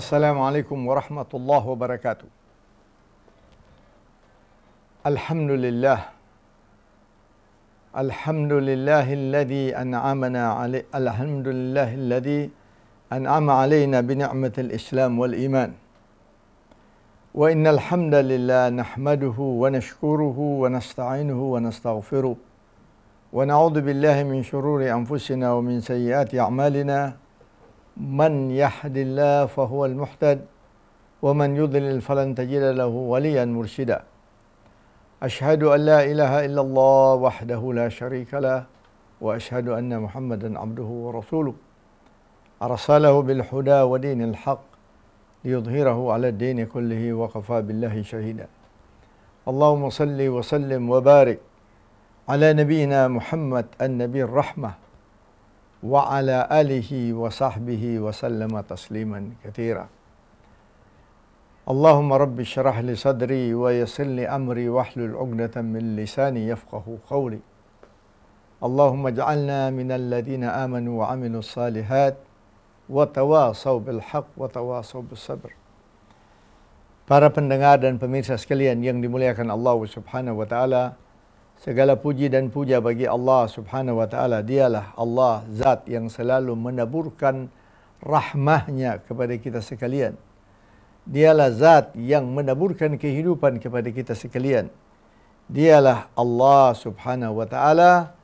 Assalamualaikum warahmatullahi wabarakatuh. Alhamdulillah. Alhamdulillahilladzi an'amana alai alhamdulillahilladzi an'ama alaina bi ni'matil Islam wal iman. Wa innal hamdalillah nahmaduhu wa nashkuruhu wa nasta'inuhu wa nastaghfiruh. Wa na'udzu billahi min shururi anfusina wa min sayyiati a'malina. Man yahdillahu fahuwal muhtad wa man yudlil falan tajida lahu waliyan mursyida. Ashhadu an la ilaha illallah wahdahu la syarika lah wa ashhadu anna Muhammadan abduhu wa rasuluh. Arsalahu bil huda wa dinil haq liyudhhirahu 'ala ad-dini kullihi wa kafa billahi shahida. Allahumma salli wa sallim wa barik ala nabiyyina Muhammad an-nabiyir rahmah wa ala alihi wa sahbihi wa sallama tasliman katsira. Allahumma rabbi syrah li sadri wa yassir li amri wahlul 'uqdatam min lisani yafqahu qawli. Allahumma ij'alna minal ladzina amanu wa 'amilus shalihat wa tawasaw bil haqq wa tawasaw bis sabr. Para pendengar dan pemirsa sekalian yang dimuliakan Allah Subhanahu wa taala, segala puji dan puja bagi Allah Subhanahu wa ta'ala. Dialah Allah, zat yang selalu menaburkan rahmahnya kepada kita sekalian. Dialah zat yang menaburkan kehidupan kepada kita sekalian. Dialah Allah Subhanahu wa ta'ala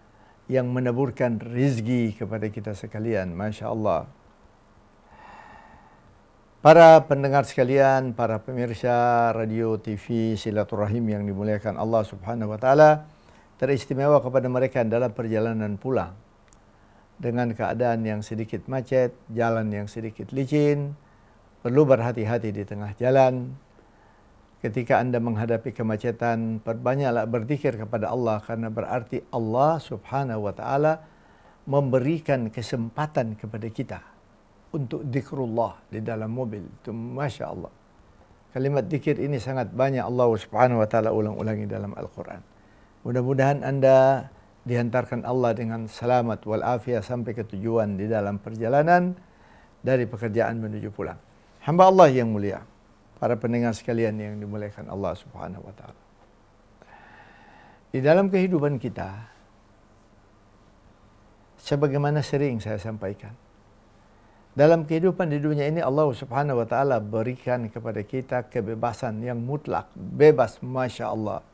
yang menaburkan rizki kepada kita sekalian. Masya Allah. Para pendengar sekalian, para pemirsa radio, TV, silaturahim yang dimuliakan Allah Subhanahu wa ta'ala, teristimewa kepada mereka dalam perjalanan pulang dengan keadaan yang sedikit macet, jalan yang sedikit licin, perlu berhati-hati di tengah jalan. Ketika Anda menghadapi kemacetan, perbanyaklah berzikir kepada Allah, karena berarti Allah Subhanahu wa ta'ala memberikan kesempatan kepada kita untuk zikrullah di dalam mobil. Itu Masya Allah. Kalimat zikir ini sangat banyak Allah Subhanahu wa ta'ala ulang-ulangi dalam Al-Quran. Mudah-mudahan Anda dihantarkan Allah dengan selamat walafiat sampai ke tujuan di dalam perjalanan dari pekerjaan menuju pulang. Hamba Allah yang mulia, para pendengar sekalian yang dimuliakan Allah Subhanahu wa ta'ala. Di dalam kehidupan kita, sebagaimana sering saya sampaikan, dalam kehidupan di dunia ini Allah Subhanahu wa ta'ala berikan kepada kita kebebasan yang mutlak, bebas, Masya Allah.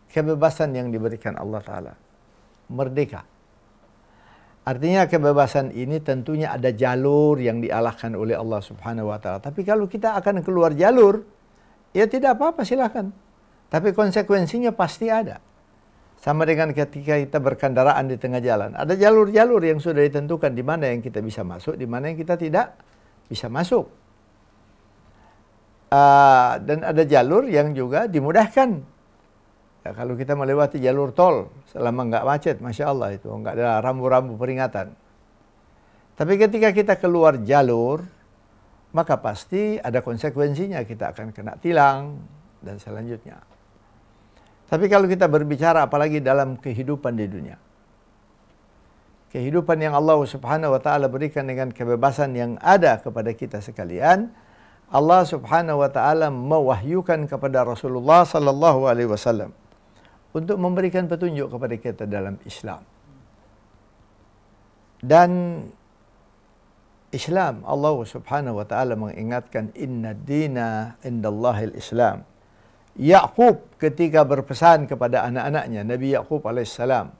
Kebebasan yang diberikan Allah Ta'ala. Merdeka. Artinya kebebasan ini tentunya ada jalur yang diarahkan oleh Allah Subhanahu wa ta'ala. Tapi kalau kita akan keluar jalur, ya tidak apa-apa, silahkan. Tapi konsekuensinya pasti ada. Sama dengan ketika kita berkendaraan di tengah jalan. Ada jalur-jalur yang sudah ditentukan di mana yang kita bisa masuk, di mana yang kita tidak bisa masuk. Dan ada jalur yang juga dimudahkan. Ya, kalau kita melewati jalur tol selama nggak macet, Masya Allah, itu nggak ada rambu-rambu peringatan. Tapi ketika kita keluar jalur, maka pasti ada konsekuensinya, kita akan kena tilang dan selanjutnya. Tapi kalau kita berbicara apalagi dalam kehidupan di dunia, kehidupan yang Allah Subhanahu wa ta'ala berikan dengan kebebasan yang ada kepada kita sekalian, Allah Subhanahu wa ta'ala mewahyukan kepada Rasulullah sallallahu alaihi wasallam untuk memberikan petunjuk kepada kita dalam Islam. Dan Islam, Allah Subhanahu wa ta'ala mengingatkan, inna dina indallahil Islam. Yaqub ketika berpesan kepada anak-anaknya, Nabi Yaqub alaihissalam,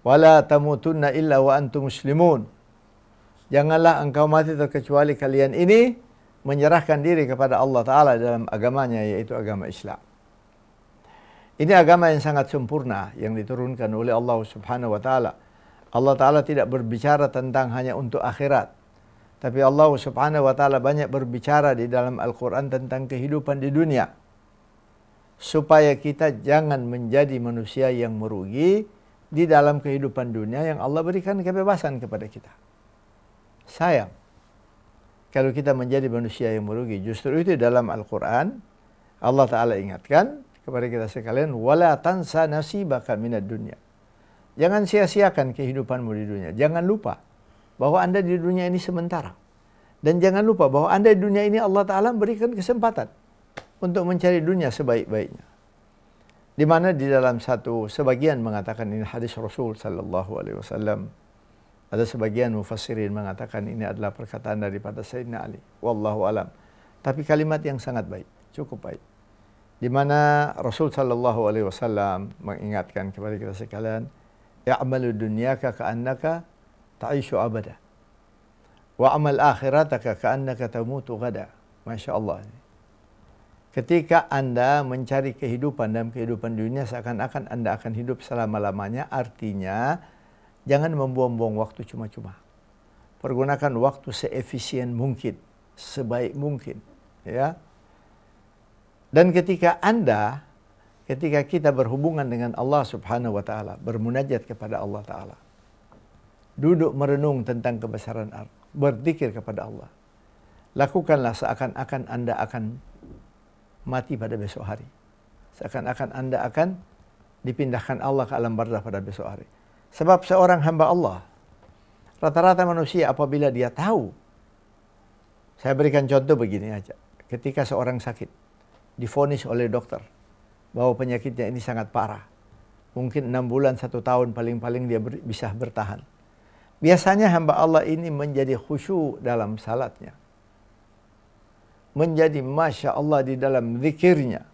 wala tamutunna illa wa antum muslimun. Janganlah engkau mati terkecuali kalian ini menyerahkan diri kepada Allah Ta'ala dalam agamanya, yaitu agama Islam. Ini agama yang sangat sempurna yang diturunkan oleh Allah Subhanahu wa ta'ala. Allah Ta'ala tidak berbicara tentang hanya untuk akhirat. Tapi Allah Subhanahu wa ta'ala banyak berbicara di dalam Al-Quran tentang kehidupan di dunia. Supaya kita jangan menjadi manusia yang merugi di dalam kehidupan dunia yang Allah berikan kebebasan kepada kita. Sayang kalau kita menjadi manusia yang merugi. Justru itu dalam Al-Quran Allah Ta'ala ingatkan kepada kita sekalian, wala tansa nasibaka minad dunya. Jangan sia-siakan kehidupanmu di dunia. Jangan lupa bahwa Anda di dunia ini sementara. Dan jangan lupa bahwa Anda di dunia ini Allah Ta'ala berikan kesempatan untuk mencari dunia sebaik-baiknya. Di mana di dalam sebagian mengatakan ini hadis Rasul sallallahu alaihi wasallam. Ada sebagian mufassirin mengatakan ini adalah perkataan daripada Sayyidina Ali. Wallahu alam. Tapi kalimat yang sangat baik, cukup baik. Di mana Rasul sallallahu alaihi wasallam mengingatkan kepada kita sekalian, "I'malu dunyaka ka'annaka ta'ishu abada. Wa amal akhirataka ka'annaka tamutu gada." Masya Allah. Ketika Anda mencari kehidupan dalam kehidupan dunia seakan-akan Anda akan hidup selama-lamanya, artinya jangan membuang-buang waktu cuma-cuma. Pergunakan waktu seefisien mungkin, sebaik mungkin, ya. Dan ketika kita berhubungan dengan Allah Subhanahu wa taala, bermunajat kepada Allah taala, duduk merenung tentang kebesaran Allah, berzikir kepada Allah, lakukanlah seakan-akan Anda akan mati pada besok hari. Seakan-akan Anda akan dipindahkan Allah ke alam barzakh pada besok hari. Sebab seorang hamba Allah, rata-rata manusia apabila dia tahu, saya berikan contoh begini aja. Ketika seorang sakit, divonis oleh dokter bahwa penyakitnya ini sangat parah. Mungkin 6 bulan, 1 tahun paling-paling dia bisa bertahan. Biasanya hamba Allah ini menjadi khusyuk dalam salatnya. Menjadi Masya Allah di dalam zikirnya.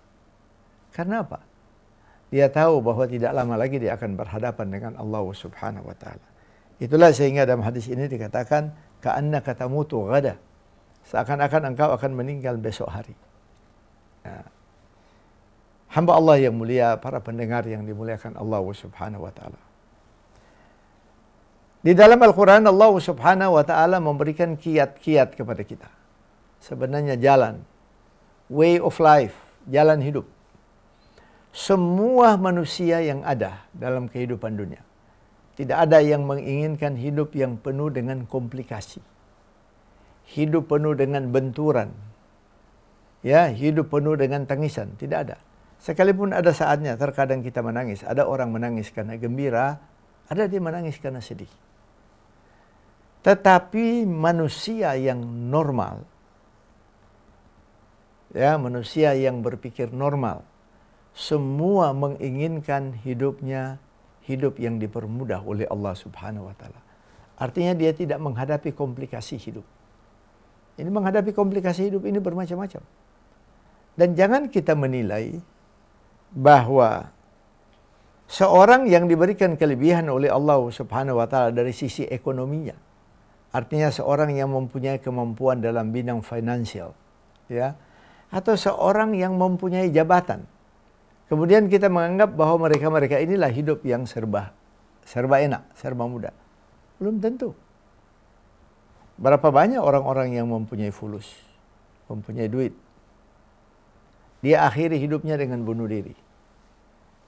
Karena apa? Dia tahu bahwa tidak lama lagi dia akan berhadapan dengan Allah Subhanahu wa taala. Itulah sehingga dalam hadis ini dikatakan ka'annaka tamutu ghada. Seakan-akan engkau akan meninggal besok hari. Nah, hamba Allah yang mulia, para pendengar yang dimuliakan Allah Subhanahu wa taala. Di dalam Al-Qur'an Allah Subhanahu wa taala memberikan kiat-kiat kepada kita. Sebenarnya jalan, way of life, jalan hidup. Semua manusia yang ada dalam kehidupan dunia, tidak ada yang menginginkan hidup yang penuh dengan komplikasi. Hidup penuh dengan benturan. Ya, hidup penuh dengan tangisan, tidak ada. Sekalipun ada saatnya terkadang kita menangis, ada orang menangis karena gembira, ada dia menangis karena sedih. Tetapi manusia yang normal, ya, manusia yang berpikir normal, semua menginginkan hidupnya hidup yang dipermudah oleh Allah Subhanahu wa taala. Artinya dia tidak menghadapi komplikasi hidup. Ini menghadapi komplikasi hidup ini bermacam-macam. Dan jangan kita menilai bahwa seorang yang diberikan kelebihan oleh Allah Subhanahu wa taala dari sisi ekonominya, artinya seorang yang mempunyai kemampuan dalam bidang finansial, ya, atau seorang yang mempunyai jabatan, kemudian kita menganggap bahwa mereka inilah hidup yang serba enak, serba mudah. Belum tentu. Berapa banyak orang-orang yang mempunyai fulus, mempunyai duit, dia akhiri hidupnya dengan bunuh diri.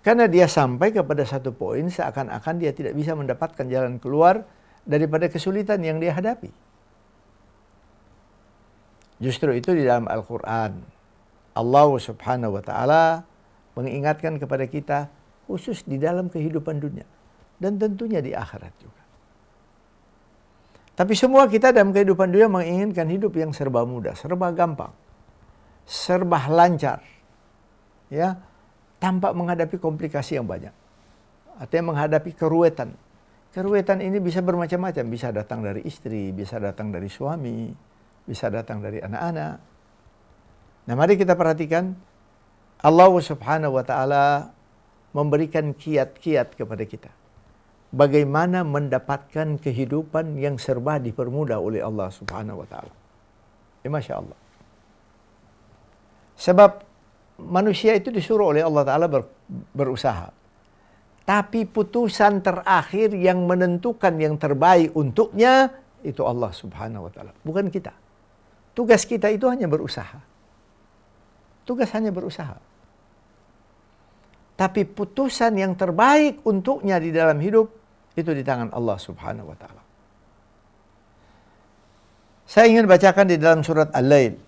Karena dia sampai kepada satu poin seakan-akan dia tidak bisa mendapatkan jalan keluar daripada kesulitan yang dia hadapi. Justru itu di dalam Al-Quran, Allah Subhanahu wa taala mengingatkan kepada kita khusus di dalam kehidupan dunia dan tentunya di akhirat juga. Tapi semua kita dalam kehidupan dunia menginginkan hidup yang serba mudah, serba gampang, serba lancar, ya, tanpa menghadapi komplikasi yang banyak. Artinya menghadapi keruwetan. Keruwetan ini bisa bermacam-macam, bisa datang dari istri, bisa datang dari suami, bisa datang dari anak-anak. Nah, mari kita perhatikan Allah Subhanahu wa taala memberikan kiat-kiat kepada kita. Bagaimana mendapatkan kehidupan yang serba dipermudah oleh Allah Subhanahu wa taala. Ya, Masya Allah. Sebab manusia itu disuruh oleh Allah taala berusaha. Tapi putusan terakhir yang menentukan yang terbaik untuknya itu Allah Subhanahu wa taala, bukan kita. Tugas kita itu hanya berusaha. Tugas hanya berusaha. Tapi putusan yang terbaik untuknya di dalam hidup itu di tangan Allah Subhanahu wa taala. Saya ingin bacakan di dalam surat Al-Lail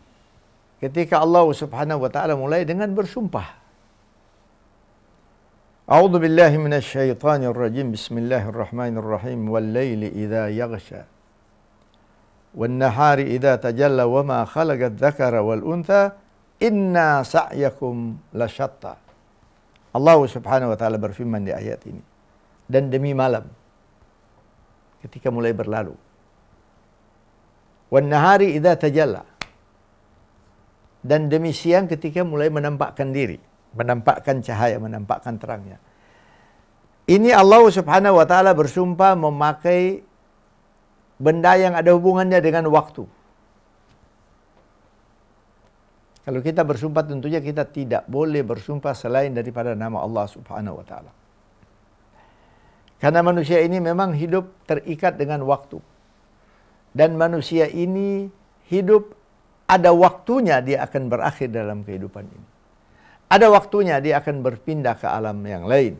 ketika Allah Subhanahu wa taala mulai dengan bersumpah. A'udzu billahi minasy syaithanir rajim. Bismillahirrahmanirrahim. Wal laili idza yaghsha. wan nahari idza tajalla wa ma khalaqa dzakara wal untha inna sa'yakum lasyatta. Allah Subhanahu wa taala berfirman di ayat ini, dan demi malam ketika mulai berlalu, wan nahari idza tajalla, dan demi siang ketika mulai menampakkan diri, menampakkan cahaya, menampakkan terangnya. Ini Allah Subhanahu wa taala bersumpah memakai benda yang ada hubungannya dengan waktu. Kalau kita bersumpah tentunya kita tidak boleh bersumpah selain daripada nama Allah Subhanahu wa taala. Karena manusia ini memang hidup terikat dengan waktu. Dan manusia ini hidup ada waktunya dia akan berakhir dalam kehidupan ini. Ada waktunya dia akan berpindah ke alam yang lain.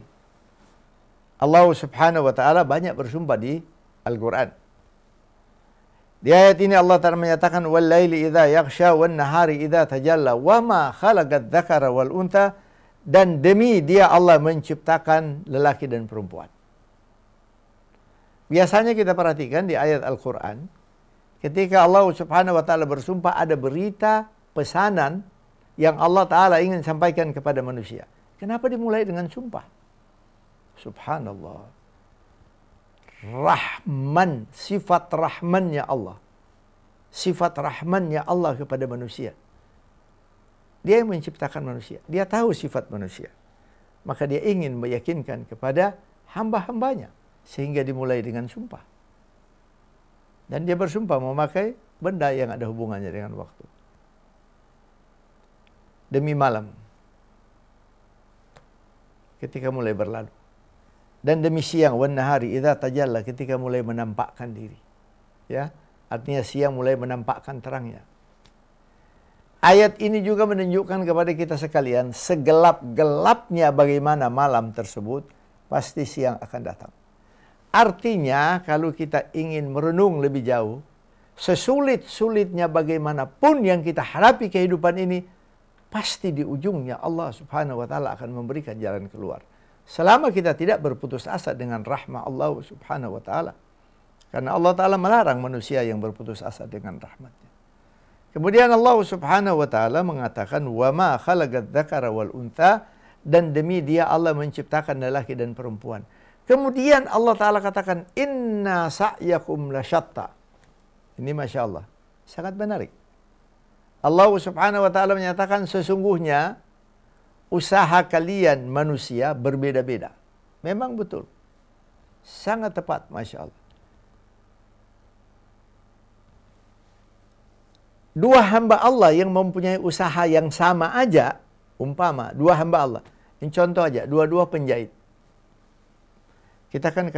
Allah Subhanahu wa taala banyak bersumpah di Al-Qur'an. Di ayat ini Allah Ta'ala menyatakan wal laili idza yaghsha wan nahari idza tajalla wa ma khalaqadz dzakara wal untha, dan demi dia Allah menciptakan lelaki dan perempuan. Biasanya kita perhatikan di ayat Al-Qur'an ketika Allah Subhanahu wa taala bersumpah ada berita pesanan yang Allah Ta'ala ingin sampaikan kepada manusia. Kenapa dimulai dengan sumpah? Subhanallah. Rahman, sifat rahmannya Allah. Sifat rahmannya Allah kepada manusia. Dia yang menciptakan manusia. Dia tahu sifat manusia. Maka dia ingin meyakinkan kepada hamba-hambanya. Sehingga dimulai dengan sumpah. Dan dia bersumpah memakai benda yang ada hubungannya dengan waktu. Demi malam. Ketika mulai berlalu. Dan demi siang, wan nahari idza tajalla, ketika mulai menampakkan diri. Ya, artinya siang mulai menampakkan terangnya. Ayat ini juga menunjukkan kepada kita sekalian, segelap-gelapnya bagaimana malam tersebut, pasti siang akan datang. Artinya, kalau kita ingin merenung lebih jauh, sesulit-sulitnya bagaimanapun yang kita hadapi kehidupan ini, pasti di ujungnya Allah Subhanahu wa taala akan memberikan jalan keluar. Selama kita tidak berputus asa dengan rahmat Allah Subhanahu wa taala. Karena Allah Ta'ala melarang manusia yang berputus asa dengan rahmatnya. Kemudian Allah Subhanahu wa taala mengatakan wa ma khalaqadz dzakara wal untha, dan demi dia Allah menciptakan lelaki dan perempuan. Kemudian Allah Ta'ala katakan inna sa'yakum lasyatta. Ini Masya Allah, sangat menarik. Allah Subhanahu wa taala menyatakan sesungguhnya usaha kalian manusia berbeda-beda. Memang betul. Sangat tepat, Masya Allah. Dua hamba Allah yang mempunyai usaha yang sama aja, umpama dua hamba Allah. Ini contoh aja, dua-dua penjahit. Kita kan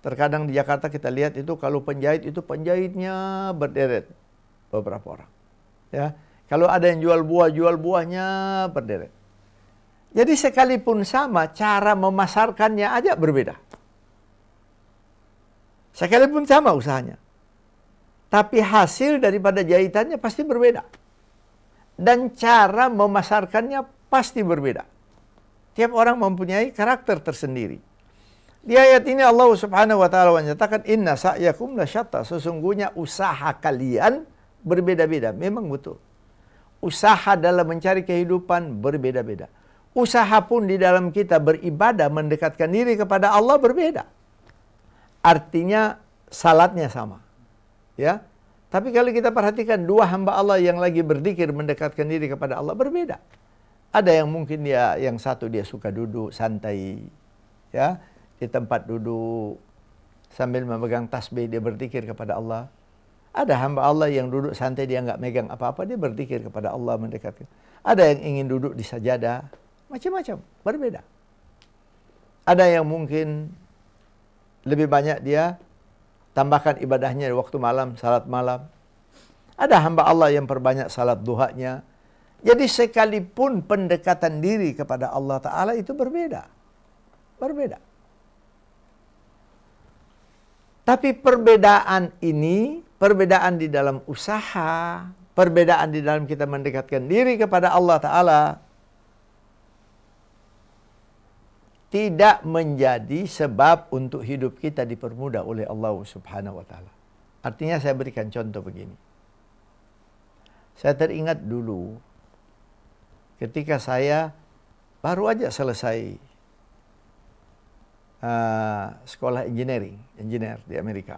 terkadang di Jakarta kita lihat itu kalau penjahit itu penjahitnya berderet beberapa orang. Ya, kalau ada yang jual buahnya berderet. Jadi sekalipun sama, cara memasarkannya aja berbeda. Sekalipun sama usahanya. Tapi hasil daripada jahitannya pasti berbeda. Dan cara memasarkannya pasti berbeda. Tiap orang mempunyai karakter tersendiri. Di ayat ini Allah Subhanahu wa taala menyatakan inna sa'yakum lasyatta, sesungguhnya usaha kalian berbeda-beda. Memang betul. Usaha dalam mencari kehidupan berbeda-beda. Usaha pun di dalam kita beribadah mendekatkan diri kepada Allah berbeda. Artinya salatnya sama. Ya. Tapi kalau kita perhatikan dua hamba Allah yang lagi berzikir mendekatkan diri kepada Allah berbeda. Ada yang mungkin yang satu dia suka duduk santai, ya, di tempat duduk sambil memegang tasbih dia berzikir kepada Allah. Ada hamba Allah yang duduk santai dia nggak megang apa-apa, dia berzikir kepada Allah mendekatkan. Ada yang ingin duduk di sajadah, macam-macam, berbeda. Ada yang mungkin lebih banyak dia tambahkan ibadahnya di waktu malam, salat malam. Ada hamba Allah yang perbanyak salat duhanya. Jadi sekalipun pendekatan diri kepada Allah Ta'ala itu berbeda. Berbeda. Tapi perbedaan ini, perbedaan di dalam usaha, perbedaan di dalam kita mendekatkan diri kepada Allah Ta'ala, tidak menjadi sebab untuk hidup kita dipermudah oleh Allah Subhanahu wa taala. Artinya saya berikan contoh begini. Saya teringat dulu ketika saya baru aja selesai sekolah engineer di Amerika.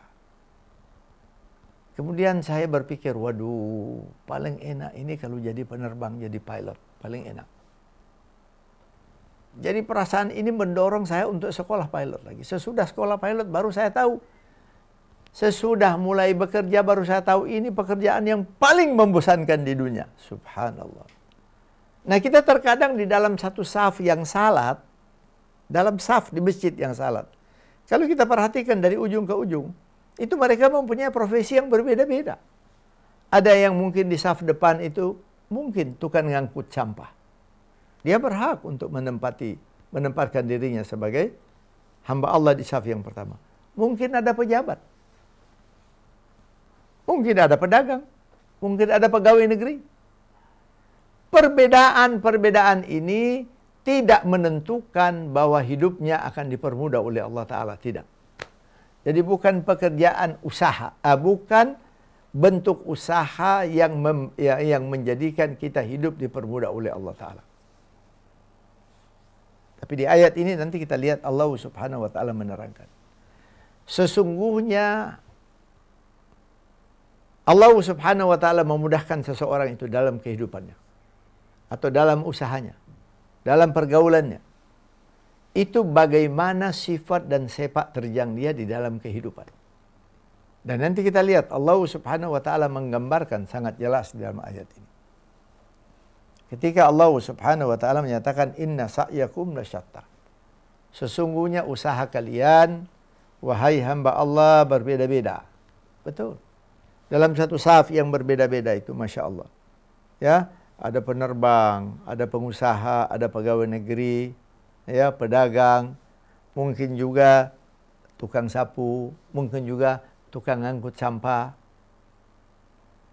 Kemudian saya berpikir, waduh, paling enak ini kalau jadi penerbang, jadi pilot, paling enak. Jadi perasaan ini mendorong saya untuk sekolah pilot lagi. Sesudah sekolah pilot baru saya tahu. Sesudah mulai bekerja baru saya tahu ini pekerjaan yang paling membosankan di dunia. Subhanallah. Nah, kita terkadang di dalam satu saf yang salat, dalam saf di masjid yang salat. Kalau kita perhatikan dari ujung ke ujung, itu mereka mempunyai profesi yang berbeda-beda. Ada yang mungkin di saf depan itu mungkin tukang ngangkut sampah. Dia berhak untuk menempatkan dirinya sebagai hamba Allah di saf yang pertama. Mungkin ada pejabat. Mungkin ada pedagang. Mungkin ada pegawai negeri. Perbedaan-perbedaan ini tidak menentukan bahwa hidupnya akan dipermudah oleh Allah Ta'ala. Tidak. Jadi bukan pekerjaan usaha, bukan bentuk usaha yang menjadikan kita hidup dipermudah oleh Allah Ta'ala. Tapi di ayat ini nanti kita lihat Allah Subhanahu wa Ta'ala menerangkan. Sesungguhnya Allah Subhanahu wa Ta'ala memudahkan seseorang itu dalam kehidupannya atau dalam usahanya, dalam pergaulannya. Itu bagaimana sifat dan sepak terjang dia di dalam kehidupan. Dan nanti kita lihat Allah Subhanahu wa Ta'ala menggambarkan sangat jelas di dalam ayat ini. Ketika Allah Subhanahu wa Ta'ala menyatakan inna sa'yakum lasyatta. Sesungguhnya usaha kalian wahai hamba Allah berbeda-beda. Betul. Dalam satu saf yang berbeda-beda itu Masya Allah. Ya, ada penerbang, ada pengusaha, ada pegawai negeri, ya, pedagang, mungkin juga tukang sapu, mungkin juga tukang angkut sampah.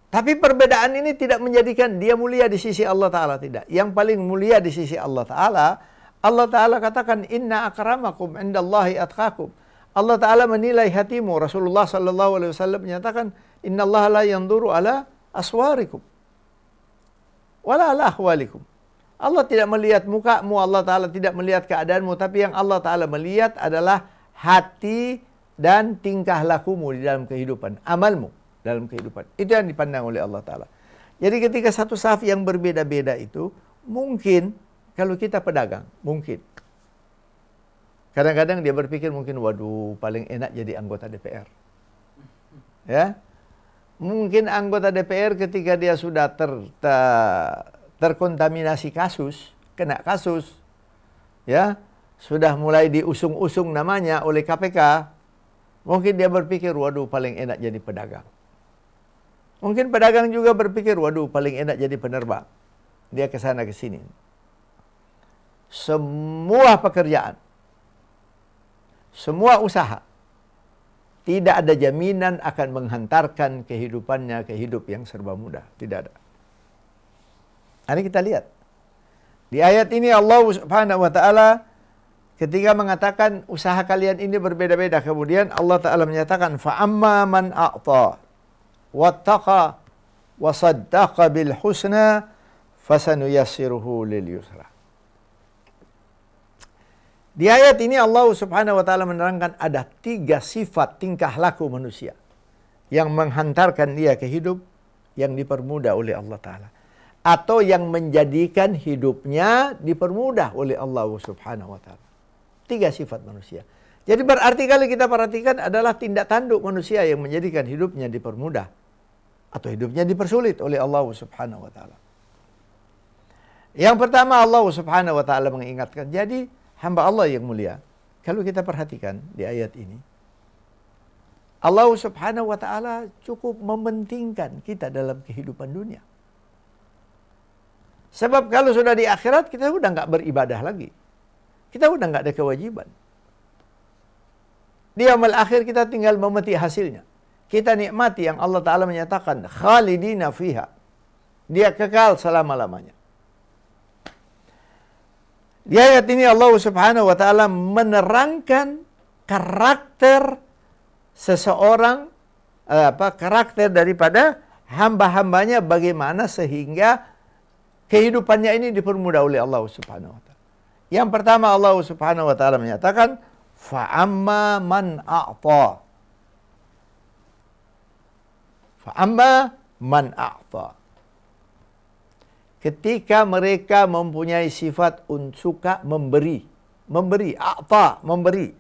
Tapi perbedaan ini tidak menjadikan dia mulia di sisi Allah Ta'ala, tidak. Yang paling mulia di sisi Allah Ta'ala katakan inna akramakum indallahi atqakum. Allah Ta'ala menilai hatimu. Rasulullah sallallahu alaihi wasallam menyatakan innallaha la yanzuru ala aswarikum wala ala ahwalikum. Allah tidak melihat mukamu, Allah Ta'ala tidak melihat keadaanmu, tapi yang Allah Ta'ala melihat adalah hati dan tingkah lakumu di dalam kehidupan, amalmu dalam kehidupan. Itu yang dipandang oleh Allah Ta'ala. Jadi ketika satu saf yang berbeda-beda itu, mungkin kalau kita pedagang, mungkin. Kadang-kadang dia berpikir mungkin, waduh, paling enak jadi anggota DPR. Ya, mungkin anggota DPR ketika dia sudah terkontaminasi kasus, kena kasus, ya, sudah mulai diusung-usung namanya oleh KPK, mungkin dia berpikir, waduh, paling enak jadi pedagang. Mungkin pedagang juga berpikir, waduh, paling enak jadi penerbang. Dia ke sana ke sini. Semua pekerjaan, semua usaha, tidak ada jaminan akan menghantarkan kehidupannya ke hidup yang serba mudah. Tidak ada. Ini kita lihat. Di ayat ini Allah Subhanahu wa Ta'ala ketika mengatakan usaha kalian ini berbeda-beda, kemudian Allah Ta'ala menyatakan fa'amma man a'ta wattaqa wa saddaqa bil husna fasanuyassiruhu lil yusra. Di ayat ini Allah Subhanahu wa Ta'ala menerangkan ada 3 sifat tingkah laku manusia yang menghantarkan dia ke hidup yang dipermudah oleh Allah Ta'ala, atau yang menjadikan hidupnya dipermudah oleh Allah Subhanahu wa Ta'ala. 3 sifat manusia. Jadi berarti kalau kita perhatikan adalah tindak tanduk manusia yang menjadikan hidupnya dipermudah atau hidupnya dipersulit oleh Allah Subhanahu wa Ta'ala. Yang pertama, Allah Subhanahu wa Ta'ala mengingatkan, jadi hamba Allah yang mulia, kalau kita perhatikan di ayat ini, Allah Subhanahu wa Ta'ala cukup mementingkan kita dalam kehidupan dunia. Sebab kalau sudah di akhirat, kita sudah nggak beribadah lagi. Kita sudah nggak ada kewajiban. Di amal akhir kita tinggal memetik hasilnya. Kita nikmati yang Allah Ta'ala menyatakan, khalidina fiha. Dia kekal selama-lamanya. Di ayat ini Allah Subhanahu wa Ta'ala menerangkan karakter seseorang karakter daripada hamba-hambanya, bagaimana sehingga kehidupannya ini dipermudah oleh Allah Subhanahu wa taala. Yang pertama, Allah Subhanahu wa taala menyatakan fa'amma man a'ta. Fa'amma man a'ta. Ketika mereka mempunyai sifat suka memberi, a'ta, memberi.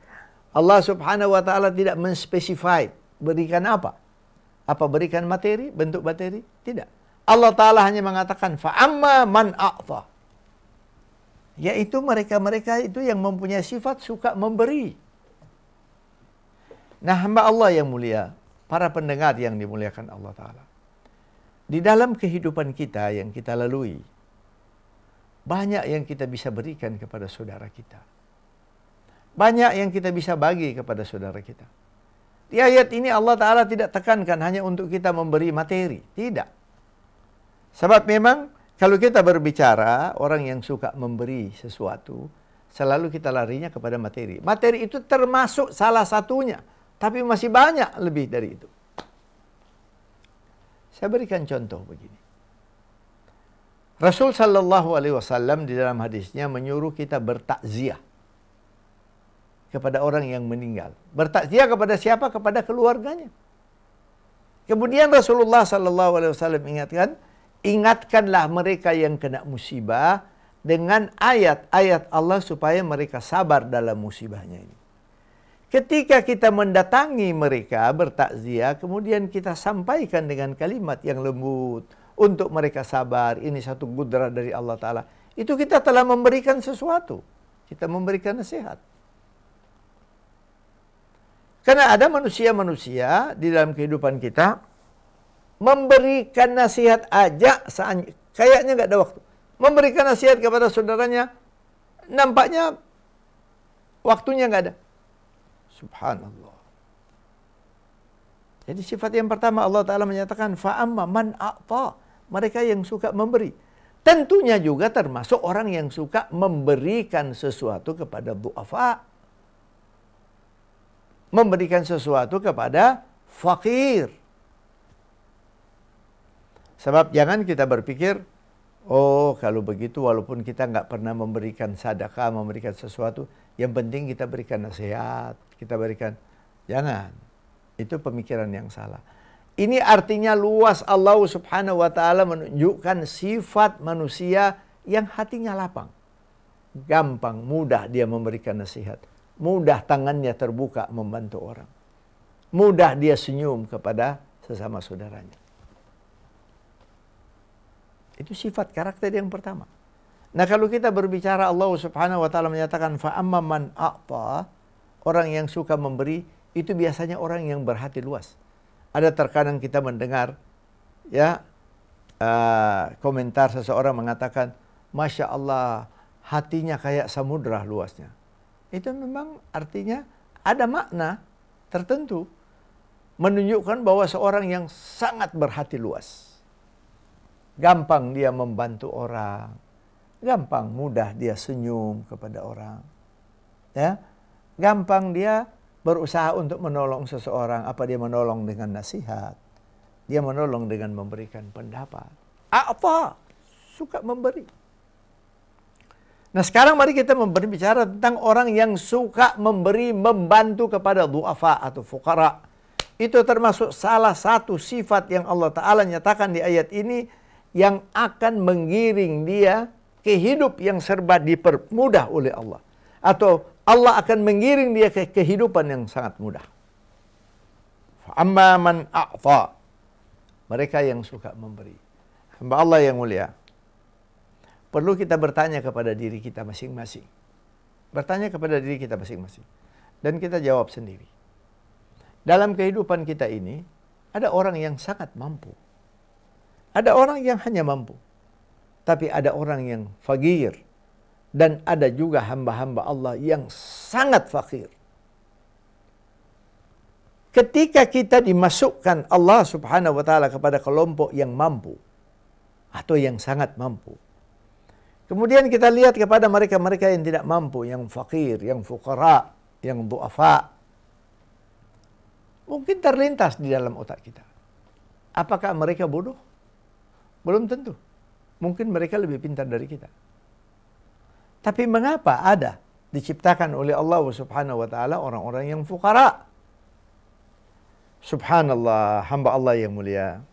Allah Subhanahu wa taala tidak menspesify berikan apa. Apa berikan materi, bentuk materi? Tidak. Allah taala hanya mengatakan fa'amma man a'ta. Yaitu mereka-mereka itu yang mempunyai sifat suka memberi. Nah, hamba Allah yang mulia, para pendengar yang dimuliakan Allah taala. Di dalam kehidupan kita yang kita lalui, banyak yang kita bisa berikan kepada saudara kita. Banyak yang kita bisa bagi kepada saudara kita. Di ayat ini Allah Ta'ala tidak tekankan hanya untuk kita memberi materi. Tidak. Sebab memang kalau kita berbicara orang yang suka memberi sesuatu, selalu kita larinya kepada materi. Materi itu termasuk salah satunya. Tapi masih banyak lebih dari itu. Saya berikan contoh begini. Rasul Sallallahu Alaihi Wasallam di dalam hadisnya menyuruh kita bertakziah kepada orang yang meninggal. Bertakziah kepada siapa? Kepada keluarganya. Kemudian Rasulullah Sallallahu Alaihi Wasallam ingatkanlah mereka yang kena musibah dengan ayat-ayat Allah supaya mereka sabar dalam musibahnya ini. Ketika kita mendatangi mereka bertakziah, kemudian kita sampaikan dengan kalimat yang lembut untuk mereka sabar. Ini satu kudrah dari Allah Ta'ala. Itu kita telah memberikan sesuatu. Kita memberikan nasihat. Karena ada manusia-manusia di dalam kehidupan kita memberikan nasihat aja kayaknya nggak ada waktu. Memberikan nasihat kepada saudaranya, nampaknya waktunya nggak ada. Subhanallah. Jadi sifat yang pertama Allah Ta'ala menyatakan fa'amma man a'ta. Mereka yang suka memberi. Tentunya juga termasuk orang yang suka memberikan sesuatu kepada du'afa. Memberikan sesuatu kepada fakir. Sebab jangan kita berpikir, oh kalau begitu walaupun kita nggak pernah memberikan sedekah, memberikan sesuatu, yang penting kita berikan nasihat, kita berikan. Jangan. Itu pemikiran yang salah. Ini artinya luas Allah Subhanahu wa taala menunjukkan sifat manusia yang hatinya lapang. Gampang, mudah dia memberikan nasihat. Mudah tangannya terbuka membantu orang. Mudah dia senyum kepada sesama saudaranya. Itu sifat karakter yang pertama. Nah, kalau kita berbicara Allah Subhanahu wa taala menyatakan fa'amma man a'ta, orang yang suka memberi itu biasanya orang yang berhati luas. Ada terkadang kita mendengar komentar seseorang mengatakan, Masya Allah, hatinya kayak samudra luasnya. Itu memang artinya ada makna tertentu menunjukkan bahwa seorang yang sangat berhati luas. Gampang dia membantu orang. Gampang, mudah dia senyum kepada orang. Ya, gampang dia berusaha untuk menolong seseorang. Apa dia menolong dengan nasihat? Dia menolong dengan memberikan pendapat. Apa? Suka memberi. Nah, sekarang mari kita berbicara tentang orang yang suka memberi, membantu kepada du'afa atau fuqara. Itu termasuk salah satu sifat yang Allah Ta'ala nyatakan di ayat ini, yang akan menggiring dia ke hidup yang serba dipermudah oleh Allah. Atau Allah akan menggiring dia ke kehidupan yang sangat mudah. Fa'amma man a'ta. Mereka yang suka memberi. Hamba Allah yang mulia. Perlu kita bertanya kepada diri kita masing-masing. Bertanya kepada diri kita masing-masing. Dan kita jawab sendiri. Dalam kehidupan kita ini, ada orang yang sangat mampu. Ada orang yang hanya mampu. Tapi ada orang yang fakir. Dan ada juga hamba-hamba Allah yang sangat fakir. Ketika kita dimasukkan Allah Subhanahu wa taala kepada kelompok yang mampu atau yang sangat mampu. Kemudian kita lihat kepada mereka-mereka yang tidak mampu, yang fakir, yang fuqara, yang du'afa. Mungkin terlintas di dalam otak kita. Apakah mereka bodoh? Belum tentu. Mungkin mereka lebih pintar dari kita. Tapi mengapa ada diciptakan oleh Allah Subhanahu wa taala orang-orang yang fuqara? Subhanallah, hamba Allah yang mulia.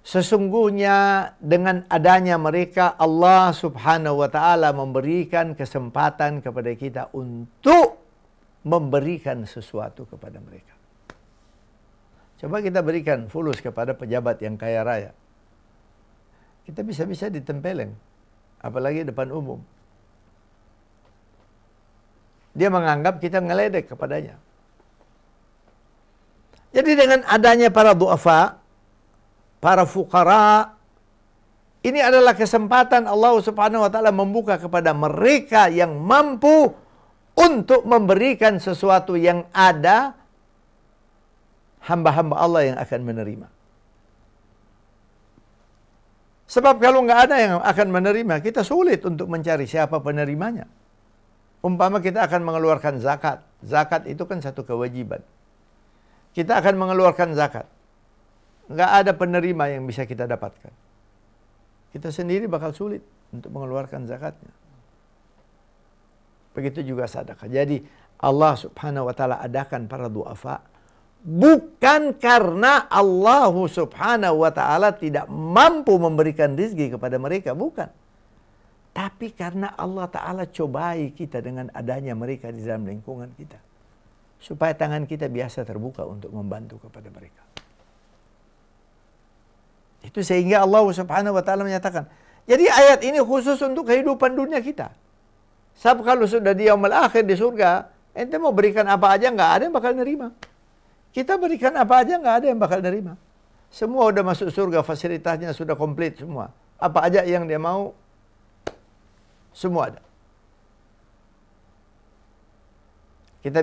Sesungguhnya dengan adanya mereka, Allah Subhanahu wa taala memberikan kesempatan kepada kita untuk memberikan sesuatu kepada mereka. Coba kita berikan fulus kepada pejabat yang kaya raya. Kita bisa-bisa ditempeleng, apalagi depan umum. Dia menganggap kita ngeledek kepadanya. Jadi dengan adanya para du'afa, para fuqara, ini adalah kesempatan Allah Subhanahu wa taala membuka kepada mereka yang mampu untuk memberikan sesuatu yang ada, hamba-hamba Allah yang akan menerima. Sebab kalau nggak ada yang akan menerima, kita sulit untuk mencari siapa penerimanya. Umpama kita akan mengeluarkan zakat. Zakat itu kan satu kewajiban. Kita akan mengeluarkan zakat. Nggak ada penerima yang bisa kita dapatkan. Kita sendiri bakal sulit untuk mengeluarkan zakatnya. Begitu juga sedekah. Jadi Allah Subhanahu wa taala adakan para du'afa bukan karena Allah Subhanahu wa taala tidak mampu memberikan rezeki kepada mereka, bukan. Tapi karena Allah taala cobai kita dengan adanya mereka di dalam lingkungan kita. Supaya tangan kita biasa terbuka untuk membantu kepada mereka. Itu sehingga Allah Subhanahu wa taala menyatakan, jadi ayat ini khusus untuk kehidupan dunia kita. Sebab kalau sudah di yaumul akhir di surga, ente mau berikan apa aja nggak ada yang bakal nerima. Kita berikan apa aja nggak ada yang bakal nerima. Semua udah masuk surga, fasilitasnya sudah komplit semua. Apa aja yang dia mau, semua ada. Kita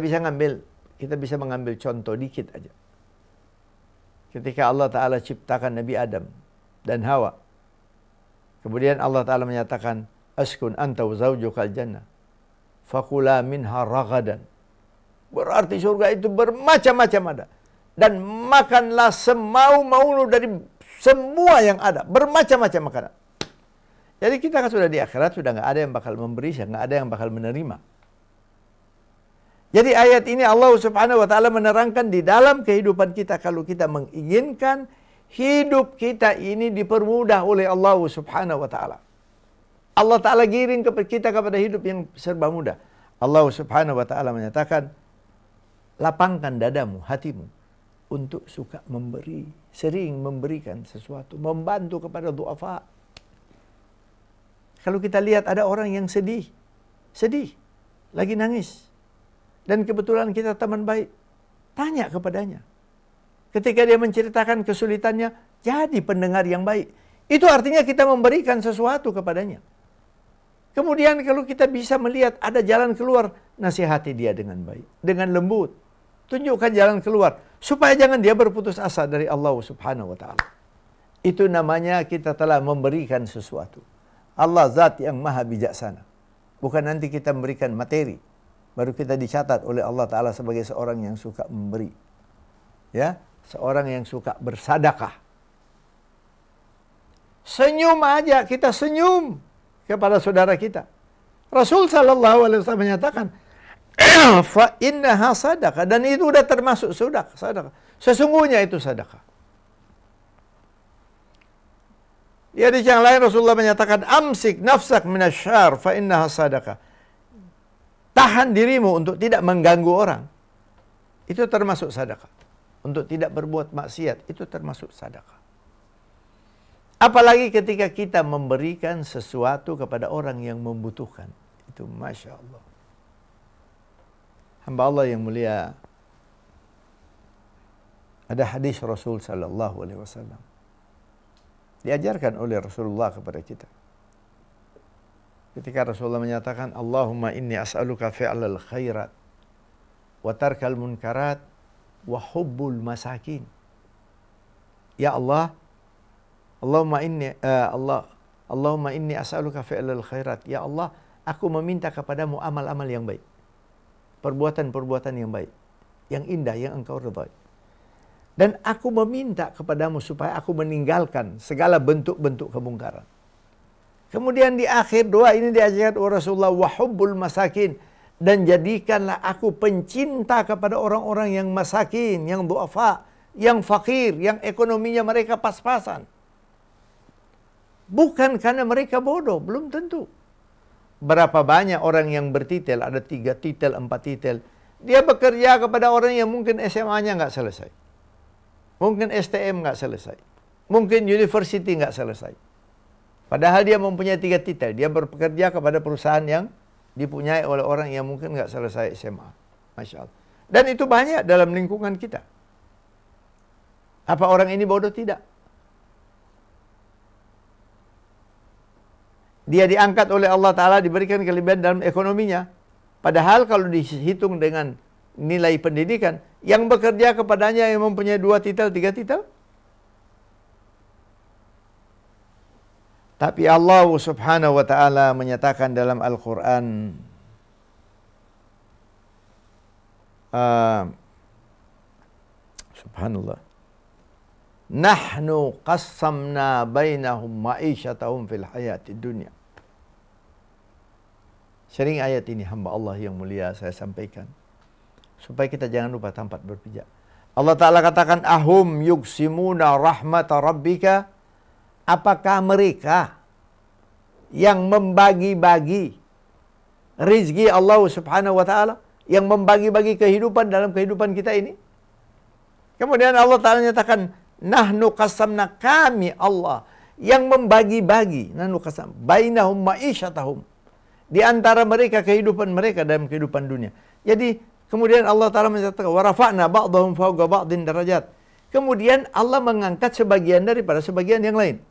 bisa mengambil contoh dikit aja. Ketika Allah Ta'ala ciptakan Nabi Adam dan Hawa. Kemudian Allah Ta'ala menyatakan, Askun anta wa zawjukal jannah. Fakula minha ragadan. Berarti surga itu bermacam-macam ada. Dan makanlah semau-mau dari semua yang ada. Bermacam-macam makanan. Jadi kita kan sudah di akhirat, sudah nggak ada yang bakal memberi, nggak ada yang bakal menerima. Jadi ayat ini Allah Subhanahu wa taala menerangkan di dalam kehidupan kita, kalau kita menginginkan hidup kita ini dipermudah oleh Allah Subhanahu wa taala. Allah taala giring kita kepada hidup yang serba mudah. Allah Subhanahu wa taala menyatakan, lapangkan dadamu, hatimu untuk suka memberi, sering memberikan sesuatu, membantu kepada du'afa. Kalau kita lihat ada orang yang sedih, lagi nangis. Dan kebetulan kita teman baik, tanya kepadanya. Ketika dia menceritakan kesulitannya, jadi pendengar yang baik. Itu artinya kita memberikan sesuatu kepadanya. Kemudian kalau kita bisa melihat ada jalan keluar, nasihati dia dengan baik, dengan lembut. Tunjukkan jalan keluar, supaya jangan dia berputus asa dari Allah Subhanahu wa taala. Itu namanya kita telah memberikan sesuatu. Allah zat yang maha bijaksana. Bukan nanti kita memberikan materi, baru kita dicatat oleh Allah Ta'ala sebagai seorang yang suka memberi. Ya, seorang yang suka bersadaqah. Senyum aja, kita senyum kepada saudara kita. Rasul Sallallahu Alaihi Wasallam menyatakan, fa innaha sadaqah, dan itu udah termasuk sadaqah. Sesungguhnya itu sadaqah. Ya, di yang lain Rasulullah menyatakan, amsik nafsak minasyar fa innaha sadaqah. Tahan dirimu untuk tidak mengganggu orang. Itu termasuk sedekah. Untuk tidak berbuat maksiat, itu termasuk sedekah. Apalagi ketika kita memberikan sesuatu kepada orang yang membutuhkan. Itu Masya Allah. Hamba Allah yang mulia. Ada hadis Rasul Sallallahu Alaihi Wasallam. Diajarkan oleh Rasulullah kepada kita. Ketika Rasulullah menyatakan, Allahumma inni as'aluka fi'lal khairat wa tarkal munkarat wa hubbul masakin. Ya Allah, Allahumma inni as'aluka fi'lal khairat. Ya Allah, aku meminta kepadamu amal-amal yang baik. perbuatan-perbuatan yang baik, yang indah, yang engkau ridhai. Dan aku meminta kepadamu supaya aku meninggalkan segala bentuk-bentuk kemungkaran. Kemudian di akhir doa ini diajarkan oleh Rasulullah, wa hubbul masakin, dan jadikanlah aku pencinta kepada orang-orang yang masakin, yang du'afa, yang fakir, yang ekonominya mereka pas-pasan. Bukan karena mereka bodoh, belum tentu. Berapa banyak orang yang bertitel, ada 3 titel, 4 titel. Dia bekerja kepada orang yang mungkin SMA-nya nggak selesai. Mungkin STM nggak selesai. Mungkin university nggak selesai. Padahal dia mempunyai 3 titel. Dia bekerja kepada perusahaan yang dipunyai oleh orang yang mungkin nggak selesai SMA. Masya Allah. Dan itu banyak dalam lingkungan kita. Apa orang ini bodoh? Tidak. Dia diangkat oleh Allah Ta'ala, diberikan kelebihan dalam ekonominya. Padahal kalau dihitung dengan nilai pendidikan, yang bekerja kepadanya yang mempunyai 2 titel, 3 titel. Tapi Allah Subhanahu wa Ta'ala menyatakan dalam Al-Quran, Subhanallah, nahnu qassamna bainahum ma'isyatahum fil hayati dunya. Sering ayat ini hamba Allah yang mulia saya sampaikan, supaya kita jangan lupa tempat berpijak. Allah Ta'ala katakan, ahum yuksimuna rahmata rabbika, apakah mereka yang membagi-bagi rizki Allah Subhanahu wa Ta'ala, yang membagi-bagi kehidupan dalam kehidupan kita ini? Kemudian Allah Ta'ala nyatakan, nahnu qasamna, kami Allah yang membagi-bagi, nahnu qasam bainahum ma'isyatahum, di antara mereka kehidupan mereka dalam kehidupan dunia. Jadi kemudian Allah Ta'ala menyatakan, wa rafa'na ba'dahum fawqa ba'din darajat. Kemudian Allah mengangkat sebagian daripada sebagian yang lain.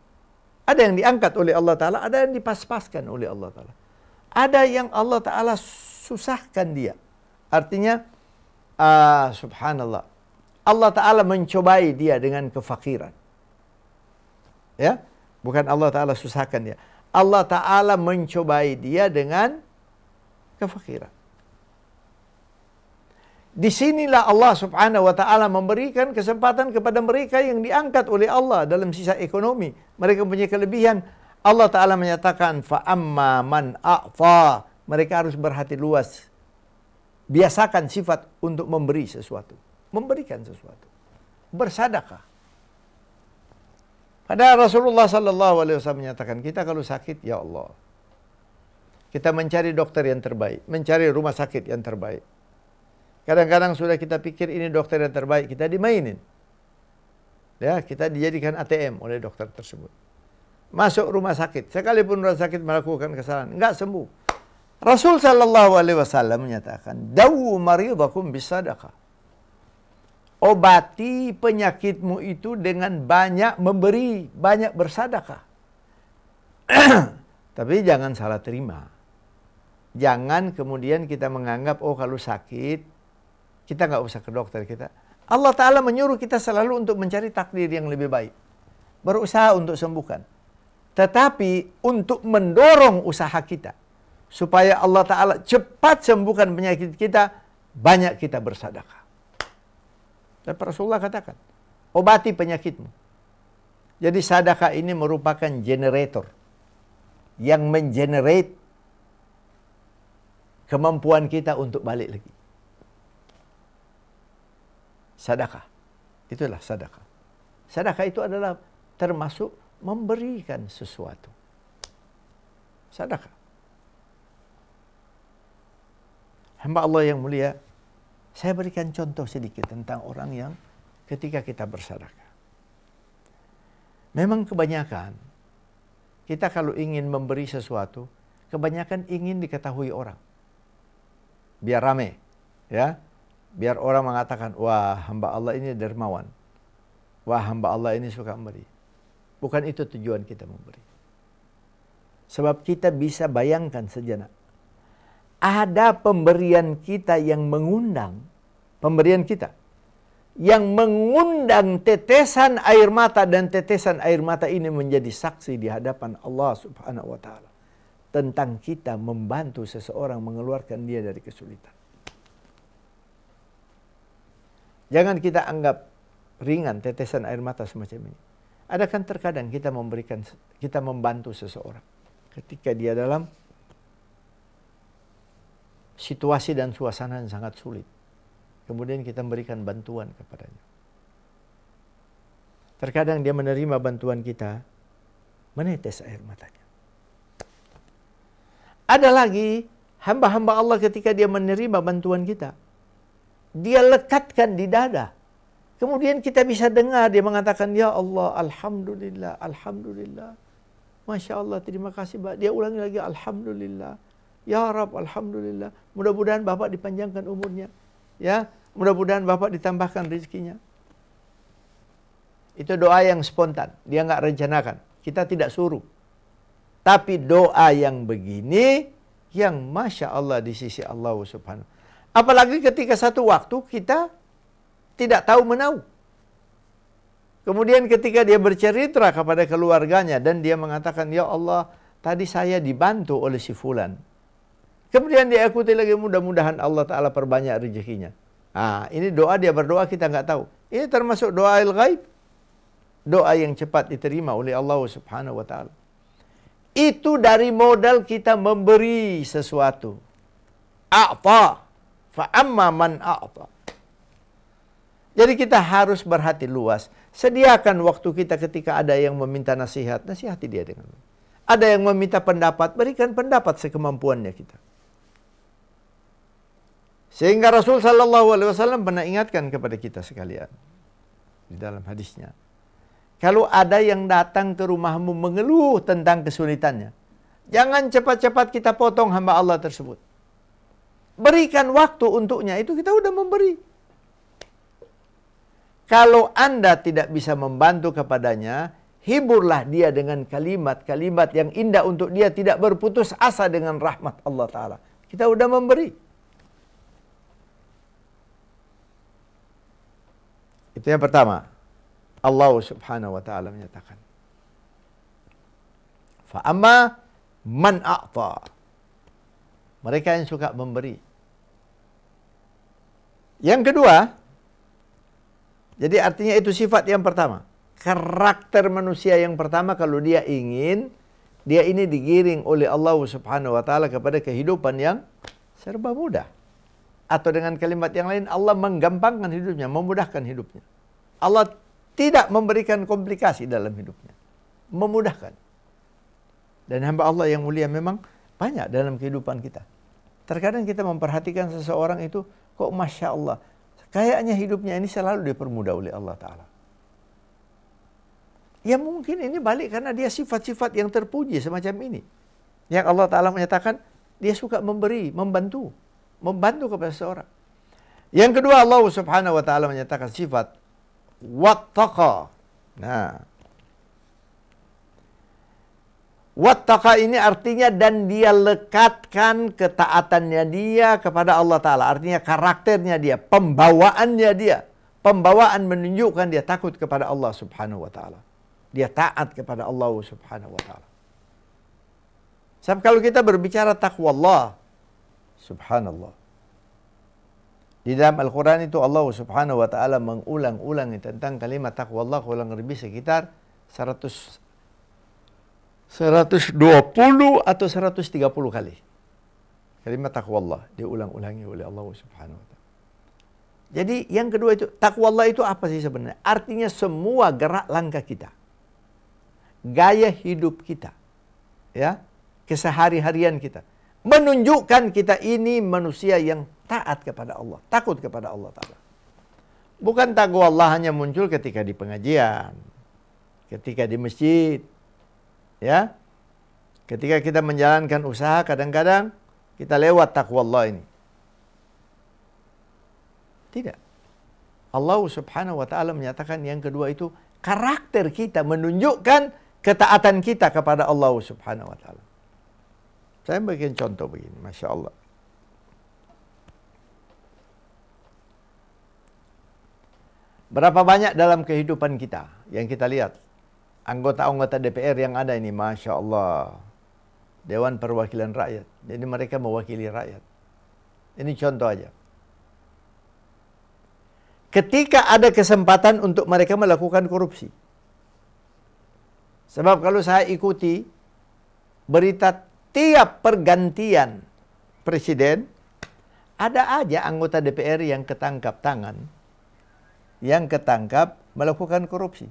Ada yang diangkat oleh Allah Ta'ala, ada yang dipas-paskan oleh Allah Ta'ala. Ada yang Allah Ta'ala susahkan dia. Artinya, subhanallah, Allah Ta'ala mencobai dia dengan kefakiran. Ya, bukan Allah Ta'ala susahkan dia. Allah Ta'ala mencobai dia dengan kefakiran. Disinilah Allah Subhanahu wa Ta'ala memberikan kesempatan kepada mereka yang diangkat oleh Allah dalam sisa ekonomi. Mereka punya kelebihan. Allah Ta'ala menyatakan, fa'amma man a'fa. Mereka harus berhati luas. Biasakan sifat untuk memberi sesuatu. Memberikan sesuatu. Bersedekah. Padahal Rasulullah SAW menyatakan, kita kalau sakit, ya Allah, kita mencari dokter yang terbaik. Mencari rumah sakit yang terbaik. Kadang-kadang sudah kita pikir ini dokter yang terbaik, kita dimainin. Ya, kita dijadikan ATM oleh dokter tersebut. Masuk rumah sakit, sekalipun rumah sakit melakukan kesalahan, enggak sembuh. Rasul sallallahu alaihi wasallam menyatakan, dawu maridakum bisadaqah. Obati penyakitmu itu dengan banyak memberi, banyak bersedekah. Tapi jangan salah terima. Jangan kemudian kita menganggap, oh kalau sakit kita nggak usah ke dokter kita. Allah Ta'ala menyuruh kita selalu untuk mencari takdir yang lebih baik. Berusaha untuk sembuhkan. Tetapi untuk mendorong usaha kita, supaya Allah Ta'ala cepat sembuhkan penyakit kita, banyak kita bersedekah. Dan Rasulullah katakan, obati penyakitmu. Jadi sedekah ini merupakan generator yang mengenerate kemampuan kita untuk balik lagi. Sedekah. Itulah sedekah. Sedekah itu adalah termasuk memberikan sesuatu. Sedekah. Hamba Allah yang mulia, saya berikan contoh sedikit tentang orang yang ketika kita bersedekah. Memang kebanyakan kita kalau ingin memberi sesuatu, kebanyakan ingin diketahui orang. Biar rame, ya. Biar orang mengatakan, wah hamba Allah ini dermawan. Wah hamba Allah ini suka memberi. Bukan itu tujuan kita memberi. Sebab kita bisa bayangkan sejenak. Ada pemberian kita yang mengundang. Pemberian kita. Yang mengundang tetesan air mata. Dan tetesan air mata ini menjadi saksi di hadapan Allah Subhanahu wa Ta'ala. Tentang kita membantu seseorang mengeluarkan dia dari kesulitan. Jangan kita anggap ringan tetesan air mata semacam ini. Ada kan terkadang kita membantu seseorang ketika dia dalam situasi dan suasana yang sangat sulit. Kemudian kita memberikan bantuan kepadanya. Terkadang dia menerima bantuan kita, menetes air matanya. Ada lagi hamba-hamba Allah ketika dia menerima bantuan kita, dia lekatkan di dada. Kemudian kita bisa dengar dia mengatakan, ya Allah, Alhamdulillah, Alhamdulillah. Masya Allah, terima kasih. Dia ulangi lagi, Alhamdulillah. Ya Rab, Alhamdulillah. Mudah-mudahan Bapak dipanjangkan umurnya. Ya, mudah-mudahan Bapak ditambahkan rezekinya. Itu doa yang spontan. Dia nggak rencanakan. Kita tidak suruh. Tapi doa yang begini, yang Masya Allah di sisi Allah Subhanahu. Apalagi ketika satu waktu kita tidak tahu menahu. Kemudian ketika dia bercerita kepada keluarganya dan dia mengatakan, ya Allah, tadi saya dibantu oleh si fulan. Kemudian dia ikuti lagi, mudah-mudahan Allah Ta'ala perbanyak rezekinya. Nah, ini doa dia berdoa kita nggak tahu. Ini termasuk doa il-ghaib. Doa yang cepat diterima oleh Allah Subhanahu wa Ta'ala. Itu dari modal kita memberi sesuatu. A'ta fa amma man a'ta. Jadi kita harus berhati luas. Sediakan waktu kita ketika ada yang meminta nasihat, nasihati dia dengan. Ada yang meminta pendapat, berikan pendapat sekemampuannya kita. Sehingga Rasul sallallahu alaihi wasallam pernah ingatkan kepada kita sekalian di dalam hadisnya. Kalau ada yang datang ke rumahmu mengeluh tentang kesulitannya, jangan cepat-cepat kita potong hamba Allah tersebut. Berikan waktu untuknya, itu kita udah memberi. Kalau Anda tidak bisa membantu kepadanya, hiburlah dia dengan kalimat-kalimat yang indah untuk dia tidak berputus asa dengan rahmat Allah Ta'ala. Kita udah memberi. Itu yang pertama. Allah Subhanahu wa Ta'ala menyatakan, fa amma man a'ta. Mereka yang suka memberi. Yang kedua, jadi artinya itu sifat yang pertama. Karakter manusia yang pertama, kalau dia ingin, dia ini digiring oleh Allah Subhanahu wa Ta'ala kepada kehidupan yang serba mudah. Atau dengan kalimat yang lain, Allah menggampangkan hidupnya, memudahkan hidupnya. Allah tidak memberikan komplikasi dalam hidupnya. Memudahkan. Dan hamba Allah yang mulia memang banyak dalam kehidupan kita. Terkadang kita memperhatikan seseorang itu, kok Masya Allah, kayaknya hidupnya ini selalu dipermudah oleh Allah Ta'ala. Ya mungkin ini balik karena dia sifat-sifat yang terpuji semacam ini. Yang Allah Ta'ala menyatakan, dia suka memberi, membantu. Membantu kepada seseorang. Yang kedua, Allah Subhanahu wa Ta'ala menyatakan sifat wattaqa. Nah, wattaqa ini artinya dan dia lekatkan ketaatannya dia kepada Allah Ta'ala. Artinya karakternya dia, pembawaannya dia. Pembawaan menunjukkan dia takut kepada Allah Subhanahu wa Ta'ala. Dia taat kepada Allah Subhanahu wa Ta'ala. Sebab kalau kita berbicara taqwa Allah, subhanallah. Di dalam Al-Quran itu Allah Subhanahu wa Ta'ala mengulang-ulangi tentang kalimat taqwa Allah kurang lebih sekitar 120 atau 130 kali. Kalimat taqwa Allah diulang-ulangi oleh Allah Subhanahu wa Ta'ala. Jadi yang kedua itu, taqwa Allah itu apa sih sebenarnya? Artinya semua gerak langkah kita. Gaya hidup kita. Ya, kesehari-harian kita. Menunjukkan kita ini manusia yang taat kepada Allah, takut kepada Allah Ta'ala. Bukan takwa Allah hanya muncul ketika di pengajian, ketika di masjid, ya. Ketika kita menjalankan usaha, kadang-kadang kita lewat takwa Allah ini. Tidak. Allah Subhanahu wa Ta'ala menyatakan yang kedua itu karakter kita menunjukkan ketaatan kita kepada Allah Subhanahu wa Ta'ala. Saya bikin contoh begini, Masya Allah. Berapa banyak dalam kehidupan kita yang kita lihat anggota-anggota DPR yang ada ini, Masya Allah, Dewan Perwakilan Rakyat. Jadi mereka mewakili rakyat. Ini contoh aja. ketika ada kesempatan untuk mereka melakukan korupsi. Sebab kalau saya ikuti berita tiap pergantian presiden, ada aja anggota DPR yang ketangkap tangan, yang ketangkap melakukan korupsi.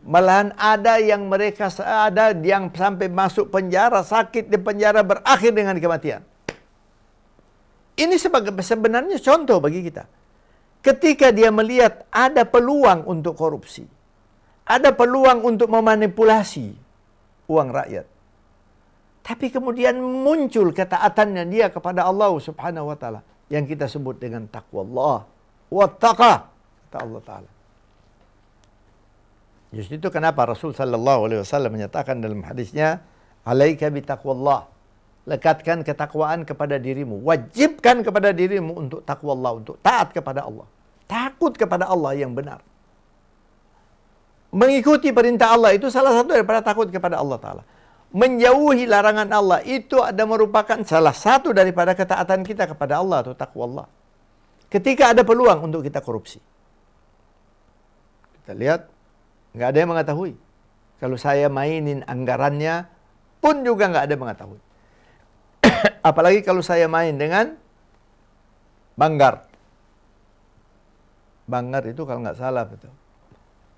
Malahan ada yang sampai masuk penjara, sakit di penjara, berakhir dengan kematian. Ini sebenarnya contoh bagi kita. Ketika dia melihat ada peluang untuk korupsi, ada peluang untuk memanipulasi uang rakyat, tapi kemudian muncul ketaatannya dia kepada Allah Subhanahu wa taala yang kita sebut dengan taqwallah wattaqa, kata Allah taala. Justru itu kenapa Rasul sallallahu alaihi wasallam menyatakan dalam hadisnya, "Alaika bitaqwallah." Lekatkan ketakwaan kepada dirimu, wajibkan kepada dirimu untuk taqwallah, untuk taat kepada Allah, takut kepada Allah yang benar. Mengikuti perintah Allah itu salah satu daripada takut kepada Allah taala. Menjauhi larangan Allah itu ada merupakan salah satu daripada ketaatan kita kepada Allah atau taqwallah. Ketika ada peluang untuk kita korupsi, kita lihat nggak ada yang mengetahui. Kalau saya mainin anggarannya pun juga nggak ada yang mengetahui. Apalagi kalau saya main dengan Banggar. Banggar itu kalau nggak salah betul,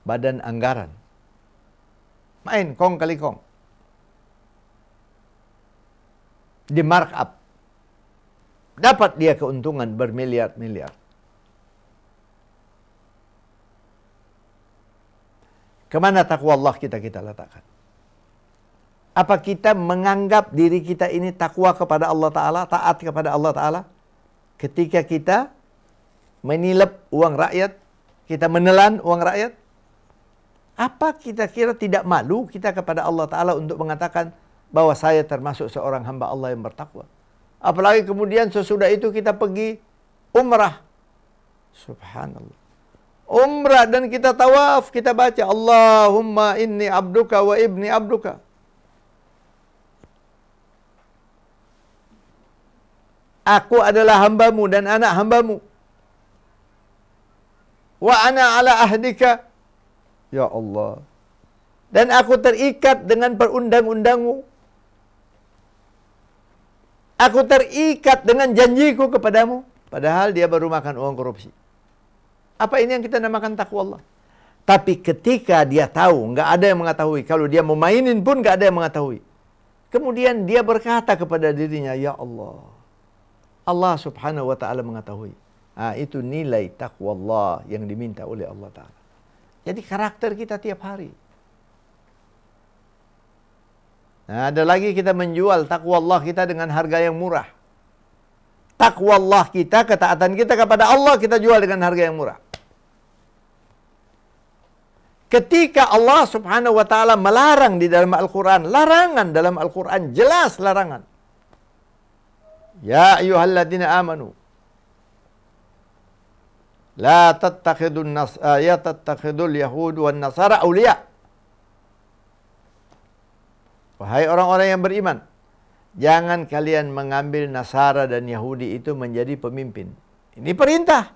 badan anggaran. Main kong kali kong. Di markup. Dapat dia keuntungan bermiliar-miliar. Kemana takwa Allah kita letakkan? Apa kita menganggap diri kita ini takwa kepada Allah Ta'ala, taat kepada Allah Ta'ala? Ketika kita menilep uang rakyat, kita menelan uang rakyat, apa kita kira tidak malu kita kepada Allah Ta'ala untuk mengatakan bahwa saya termasuk seorang hamba Allah yang bertakwa? Apalagi kemudian sesudah itu kita pergi umrah. Subhanallah. Umrah dan kita tawaf, kita baca Allahumma inni abduka wa ibni abduka. Aku adalah hambamu dan anak hambamu. Wa ana ala ahdika. Ya Allah. Dan aku terikat dengan perundang-undangmu. Aku terikat dengan janjiku kepadamu. Padahal dia baru makan uang korupsi. Apa ini yang kita namakan takwa Allah? Tapi ketika dia tahu, nggak ada yang mengetahui. Kalau dia mau mainin pun nggak ada yang mengetahui. Kemudian dia berkata kepada dirinya, Ya Allah. Allah Subhanahu wa ta'ala mengetahui. Itu nilai takwa Allah yang diminta oleh Allah Ta'ala. Jadi karakter kita tiap hari. Nah, ada lagi kita menjual takwa Allah kita dengan harga yang murah. Takwa Allah kita, ketaatan kita kepada Allah kita jual dengan harga yang murah. Ketika Allah Subhanahu wa ta'ala melarang di dalam Al-Quran, larangan dalam Al-Quran, jelas larangan. Ya ayyuhalladzina amanu la tattakhidul yahud wan nasara awliya. Wahai orang-orang yang beriman, jangan kalian mengambil Nasara dan Yahudi itu menjadi pemimpin. Ini perintah.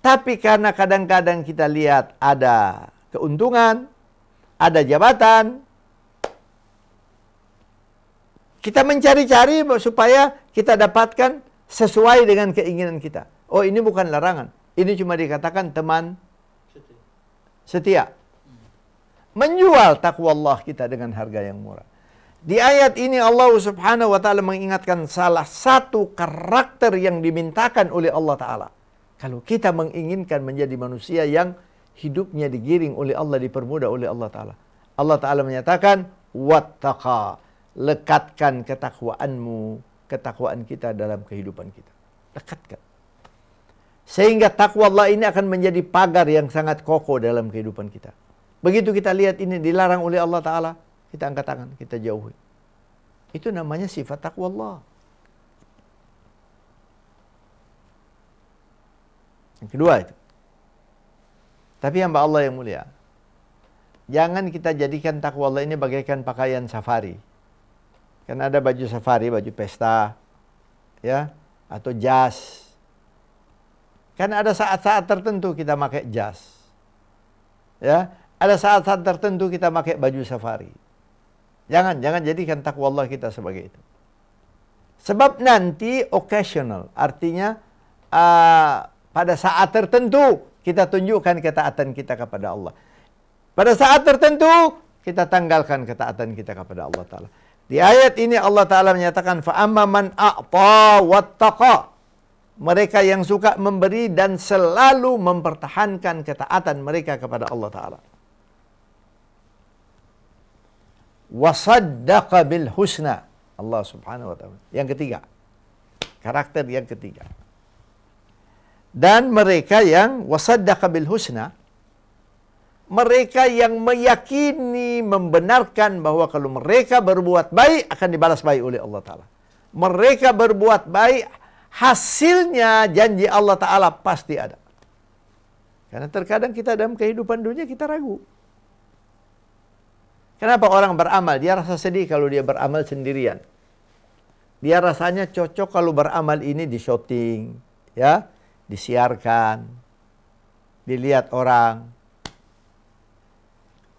Tapi karena kadang-kadang kita lihat ada keuntungan, ada jabatan, kita mencari-cari supaya kita dapatkan sesuai dengan keinginan kita. Oh, ini bukan larangan. Ini cuma dikatakan teman setia. Menjual takwa Allah kita dengan harga yang murah. Di ayat ini Allah Subhanahu wa ta'ala mengingatkan salah satu karakter yang dimintakan oleh Allah Ta'ala. Kalau kita menginginkan menjadi manusia yang hidupnya digiring oleh Allah, dipermudah oleh Allah Ta'ala. Allah Ta'ala menyatakan, wattaqa. Lekatkan ketakwaanmu, ketakwaan kita dalam kehidupan kita. Lekatkan. Sehingga takwa Allah ini akan menjadi pagar yang sangat kokoh dalam kehidupan kita. Begitu kita lihat ini dilarang oleh Allah Ta'ala, kita angkat tangan, kita jauhi. Itu namanya sifat takwa Allah. Yang kedua itu. Tapi hamba Allah yang mulia, jangan kita jadikan takwa Allah ini bagaikan pakaian safari. Kan ada baju safari, baju pesta, ya, atau jas. Karena ada saat-saat tertentu kita pakai jas. Ya, ada saat-saat tertentu kita pakai baju safari. Jangan jadikan takwa Allah kita sebagai itu. Sebab nanti occasional, artinya pada saat tertentu kita tunjukkan ketaatan kita kepada Allah. Pada saat tertentu kita tanggalkan ketaatan kita kepada Allah Ta'ala. Di ayat ini Allah Ta'ala menyatakan فَأَمَّا مَنْ أَعْطَى وَاتَّقَى. Mereka yang suka memberi dan selalu mempertahankan ketaatan mereka kepada Allah Ta'ala. وَصَدَّقَ بِالْحُسْنَى. Allah Subhanahu wa Ta'ala. Yang ketiga. Karakter yang ketiga. Dan mereka yang وَصَدَّقَ بِالْحُسْنَى. Mereka yang meyakini, membenarkan bahwa kalau mereka berbuat baik akan dibalas baik oleh Allah Ta'ala. Mereka berbuat baik, hasilnya janji Allah Ta'ala pasti ada. Karena terkadang kita dalam kehidupan dunia kita ragu. Kenapa orang beramal? Dia rasa sedih kalau dia beramal sendirian. Dia rasanya cocok kalau beramal ini di syuting, ya, disiarkan, dilihat orang.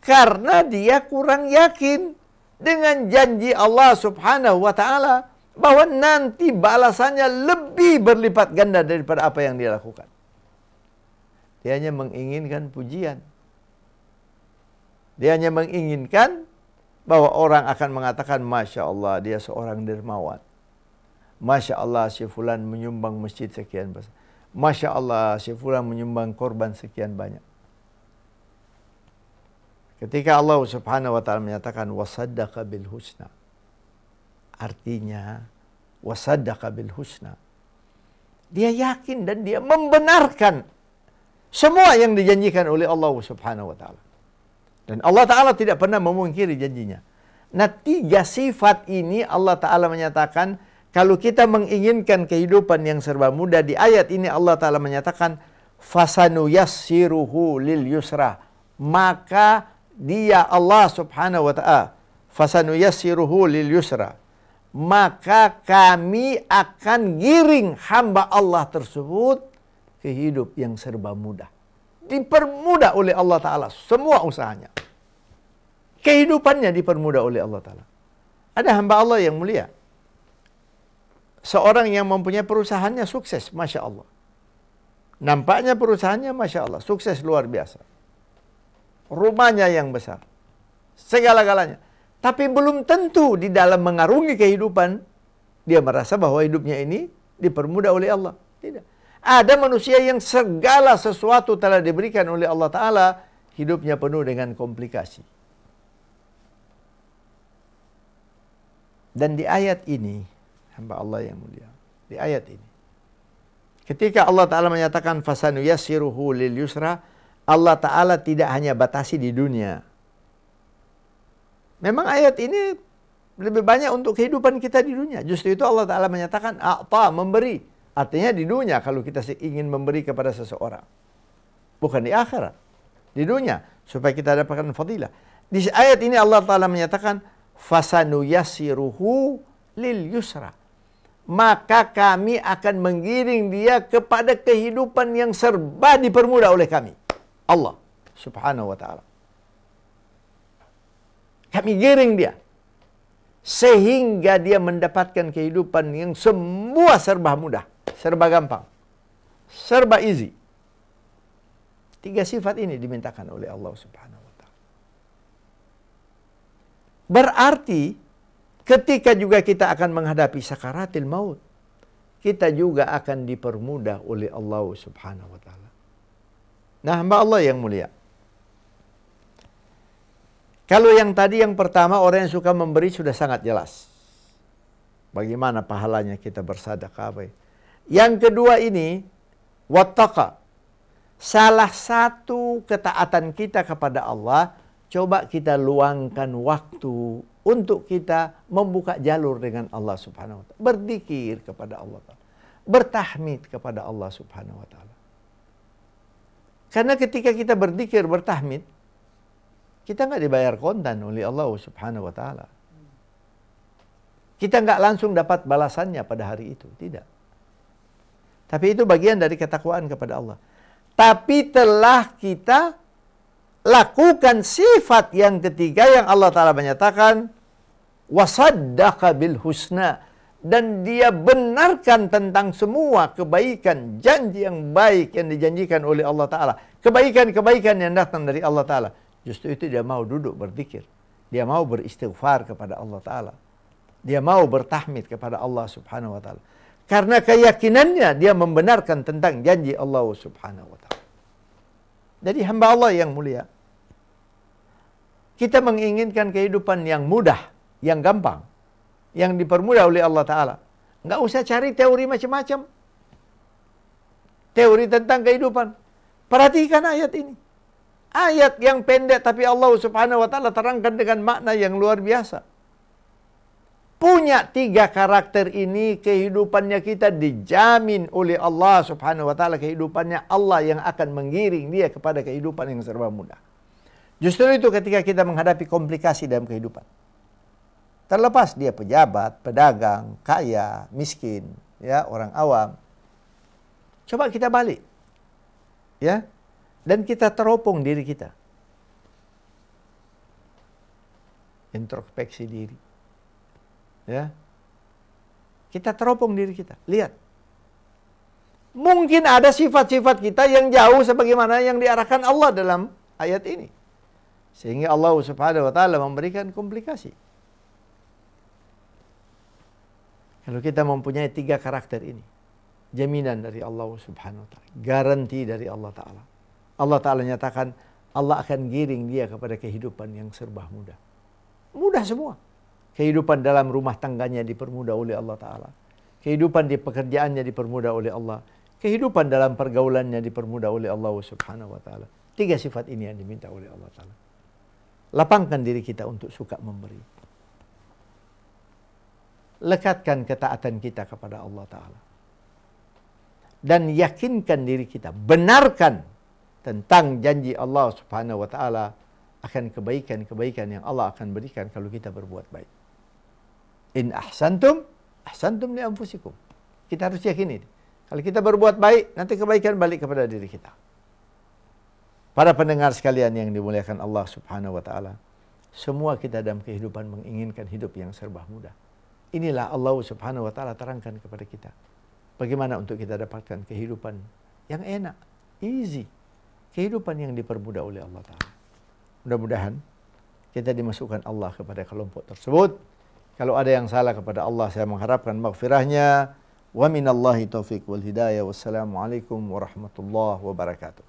Karena dia kurang yakin dengan janji Allah Subhanahu wa Ta'ala bahwa nanti balasannya lebih berlipat ganda daripada apa yang dia lakukan. Dia hanya menginginkan pujian. Dia hanya menginginkan bahwa orang akan mengatakan, Masya Allah, dia seorang dermawan. Masya Allah, si fulan menyumbang masjid sekian besar. Masya Allah, si fulan menyumbang korban sekian banyak. Ketika Allah Subhanahu wa Ta'ala menyatakan wasaddaqa bil husna, artinya wasaddaqa bil husna, dia yakin dan dia membenarkan semua yang dijanjikan oleh Allah Subhanahu wa Ta'ala. Dan Allah Ta'ala tidak pernah memungkiri janjinya. Nah, 3 sifat ini Allah Ta'ala menyatakan kalau kita menginginkan kehidupan yang serba mudah, di ayat ini Allah Ta'ala menyatakan fasanuyassiruhu lil yusra, maka dia Allah Subhanahu wa Ta'ala fasanuyassiruhu lil yusra, maka kami akan giring hamba Allah tersebut ke hidup yang serba mudah. Dipermudah oleh Allah Ta'ala semua usahanya. Kehidupannya dipermudah oleh Allah Ta'ala. Ada hamba Allah yang mulia, seorang yang mempunyai perusahaannya sukses, Masya Allah. Nampaknya perusahaannya Masya Allah sukses luar biasa. Rumahnya yang besar, segala-galanya. Tapi belum tentu di dalam mengarungi kehidupan dia merasa bahwa hidupnya ini dipermudah oleh Allah. Tidak. Ada manusia yang segala sesuatu telah diberikan oleh Allah Ta'ala, hidupnya penuh dengan komplikasi. Dan di ayat ini, hamba Allah yang mulia, di ayat ini, ketika Allah Ta'ala menyatakan fasanuyassiruhu lil yusra, Allah Ta'ala tidak hanya batasi di dunia. Memang ayat ini lebih banyak untuk kehidupan kita di dunia. Justru itu Allah Ta'ala menyatakan a'ta, memberi. Artinya di dunia kalau kita ingin memberi kepada seseorang. Bukan di akhirat. Di dunia. Supaya kita dapatkan fadilah. Di ayat ini Allah Ta'ala menyatakan fasanuyassiruhu lil yusra. Maka kami akan menggiring dia kepada kehidupan yang serba dipermudah oleh kami. Allah Subhanahu wa Ta'ala. Kami giring dia sehingga dia mendapatkan kehidupan yang semua serba mudah, serba gampang, serba easy. 3 sifat ini dimintakan oleh Allah Subhanahu wa Ta'ala. Berarti ketika juga kita akan menghadapi sakaratil maut, kita juga akan dipermudah oleh Allah Subhanahu wa Ta'ala. Nah, hamba Allah yang mulia, kalau yang tadi yang pertama orang yang suka memberi sudah sangat jelas bagaimana pahalanya kita bersedekah. Yang kedua ini wattaqa, salah satu ketaatan kita kepada Allah, coba kita luangkan waktu untuk kita membuka jalur dengan Allah Subhanahu wa Ta'ala, berzikir kepada Allah Ta'ala, bertahmid kepada Allah Subhanahu wa Ta'ala. Karena ketika kita berzikir, bertahmid, kita nggak dibayar kontan oleh Allah Subhanahu wa Ta'ala. Kita nggak langsung dapat balasannya pada hari itu, tidak. Tapi itu bagian dari ketakwaan kepada Allah. Tapi telah kita lakukan sifat yang ketiga yang Allah Ta'ala menyatakan, wasaddaqa bil husna, dan dia benarkan tentang semua kebaikan, janji yang baik yang dijanjikan oleh Allah Ta'ala. Kebaikan-kebaikan yang datang dari Allah Ta'ala. Justru itu dia mau duduk berzikir. Dia mau beristighfar kepada Allah Ta'ala. Dia mau bertahmid kepada Allah Subhanahu wa Ta'ala. Karena keyakinannya dia membenarkan tentang janji Allah Subhanahu wa Ta'ala. Jadi hamba Allah yang mulia, kita menginginkan kehidupan yang mudah, yang gampang, yang dipermudah oleh Allah Ta'ala. Nggak usah cari teori macam-macam. Teori tentang kehidupan. Perhatikan ayat ini. Ayat yang pendek tapi Allah Subhanahu wa Ta'ala terangkan dengan makna yang luar biasa. Punya 3 karakter ini, kehidupannya kita dijamin oleh Allah Subhanahu wa Ta'ala. Kehidupannya Allah yang akan menggiring dia kepada kehidupan yang serba mudah. Justru itu ketika kita menghadapi komplikasi dalam kehidupan, terlepas dia pejabat, pedagang, kaya, miskin, ya, orang awam, coba kita balik, ya, dan kita teropong diri kita, introspeksi diri. Ya, kita teropong diri kita. Lihat, mungkin ada sifat-sifat kita yang jauh sebagaimana yang diarahkan Allah dalam ayat ini, sehingga Allah Subhanahu wa Ta'ala memberikan komplikasi. Kalau kita mempunyai 3 karakter ini, jaminan dari Allah Subhanahu wa Ta'ala, garansi dari Allah Ta'ala. Allah Ta'ala nyatakan Allah akan giring dia kepada kehidupan yang serba mudah. Mudah semua. Kehidupan dalam rumah tangganya dipermudah oleh Allah Ta'ala. Kehidupan di pekerjaannya dipermudah oleh Allah. Kehidupan dalam pergaulannya dipermudah oleh Allah Subhanahu wa Ta'ala. 3 sifat ini yang diminta oleh Allah Ta'ala. Lapangkan diri kita untuk suka memberi. Lekatkan ketaatan kita kepada Allah Ta'ala. Dan yakinkan diri kita. Benarkan tentang janji Allah Subhanahu wa Ta'ala akan kebaikan-kebaikan yang Allah akan berikan kalau kita berbuat baik. In ahsantum, ahsantum li anfusikum. Kita harus yakin ini. Kalau kita berbuat baik, nanti kebaikan balik kepada diri kita. Para pendengar sekalian yang dimuliakan Allah Subhanahu wa Ta'ala, semua kita dalam kehidupan menginginkan hidup yang serba mudah. Inilah Allah Subhanahu wa Ta'ala terangkan kepada kita. Bagaimana untuk kita dapatkan kehidupan yang enak, easy. Kehidupan yang dipermudah oleh Allah Ta'ala. Mudah-mudahan kita dimasukkan Allah kepada kelompok tersebut. Kalau ada yang salah kepada Allah, saya mengharapkan maghfirahnya. Wa minallahi taufiq wal hidayah. Wassalamualaikum warahmatullahi wabarakatuh.